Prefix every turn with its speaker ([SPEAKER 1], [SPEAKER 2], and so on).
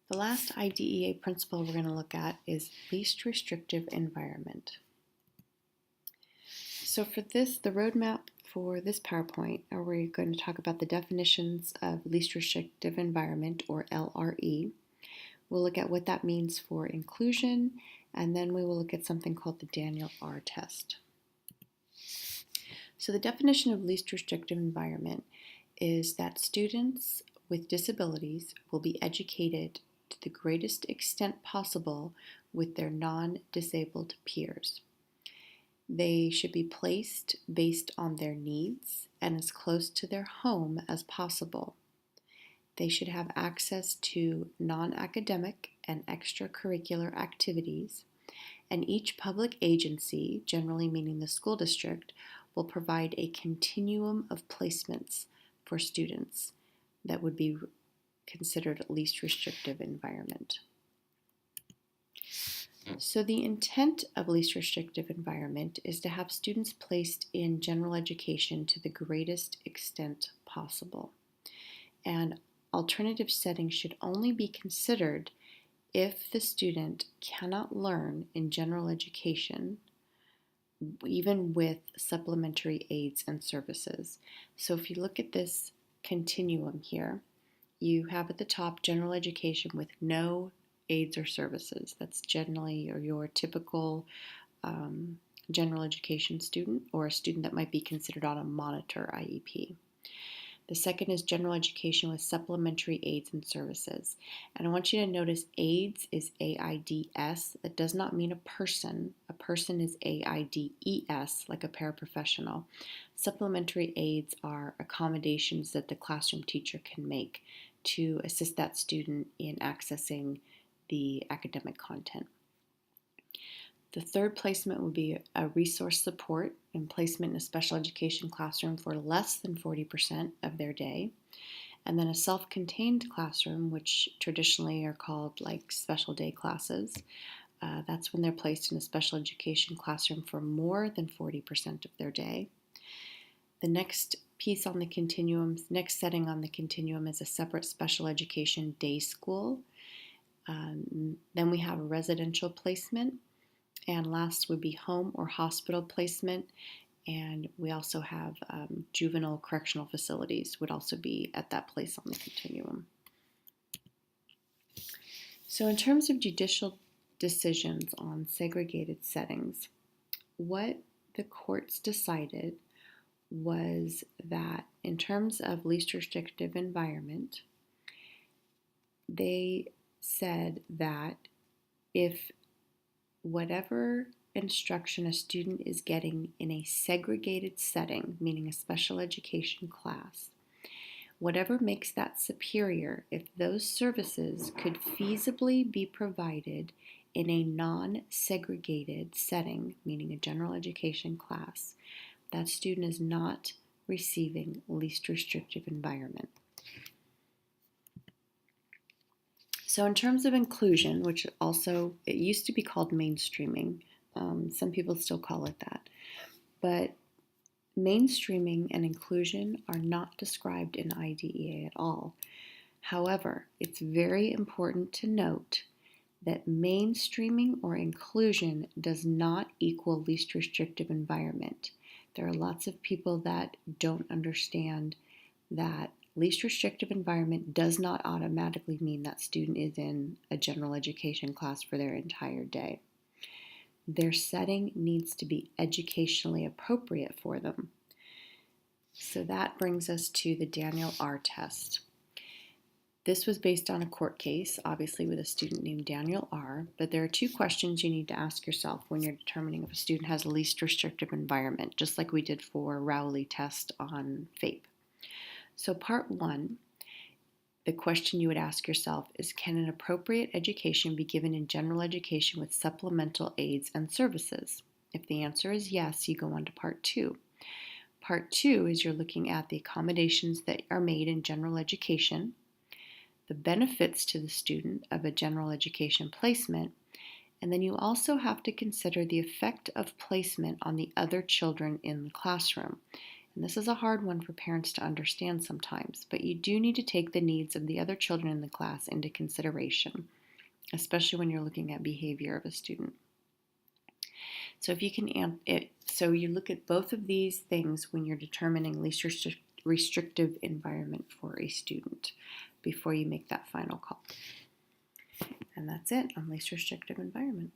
[SPEAKER 1] The last IDEA principle we're going to look at is least restrictive environment. So for this, the roadmap for this PowerPoint, we're going to talk about the definitions of least restrictive environment, or LRE. We'll look at what that means for inclusion, and then we will look at something called the Daniel R test. So the definition of least restrictive environment is that students with disabilities will be educated to the greatest extent possible with their non-disabled peers. They should be placed based on their needs and as close to their home as possible. They should have access to non-academic and extracurricular activities, and each public agency, generally meaning the school district, will provide a continuum of placements for students that would be considered least restrictive environment. So the intent of least restrictive environment is to have students placed in general education to the greatest extent possible. And alternative settings should only be considered if the student cannot learn in general education, even with supplementary aids and services. So if you look at this continuum here, you have at the top general education with no aids or services. That's generally your typical general education student, or a student that might be considered on a monitor IEP. The second is general education with supplementary aids and services. And I want you to notice AIDS is AIDS. That does not mean a person. A person is AIDS, like a paraprofessional. Supplementary aids are accommodations that the classroom teacher can make to assist that student in accessing the academic content. The third placement would be a resource support and placement in a special education classroom for less than 40% of their day. And then a self-contained classroom, which traditionally are called like special day classes. That's when they're placed in a special education classroom for more than 40% of their day. The next piece on the continuum, next setting on the continuum, is a separate special education day school. Then we have a residential placement. And last would be home or hospital placement. And we also have juvenile correctional facilities would also be at that place on the continuum. So in terms of judicial decisions on segregated settings, what the courts decided was that in terms of least restrictive environment, they said that if whatever instruction a student is getting in a segregated setting, meaning a special education class, whatever makes that superior, if those services could feasibly be provided in a non-segregated setting, meaning a general education class, that student is not receiving least restrictive environment. So in terms of inclusion, which also, it used to be called mainstreaming. Some people still call it that. But mainstreaming and inclusion are not described in IDEA at all. However, it's very important to note that mainstreaming or inclusion does not equal least restrictive environment. There are lots of people that don't understand that least restrictive environment does not automatically mean that student is in a general education class for their entire day. Their setting needs to be educationally appropriate for them. So that brings us to the Daniel R test. This was based on a court case, obviously with a student named Daniel R, but there are two questions you need to ask yourself when you're determining if a student has a least restrictive environment, just like we did for Rowley test on FAPE. So part one, the question you would ask yourself is, can an appropriate education be given in general education with supplemental aids and services? If the answer is yes, you go on to part two. Part two is you're looking at the accommodations that are made in general education, the benefits to the student of a general education placement, and then you also have to consider the effect of placement on the other children in the classroom. And this is a hard one for parents to understand sometimes, but you do need to take the needs of the other children in the class into consideration, especially when you're looking at behavior of a student. So if you can, so you look at both of these things when you're determining least restrictive environment for a student before you make that final call. And that's it on least restrictive environment.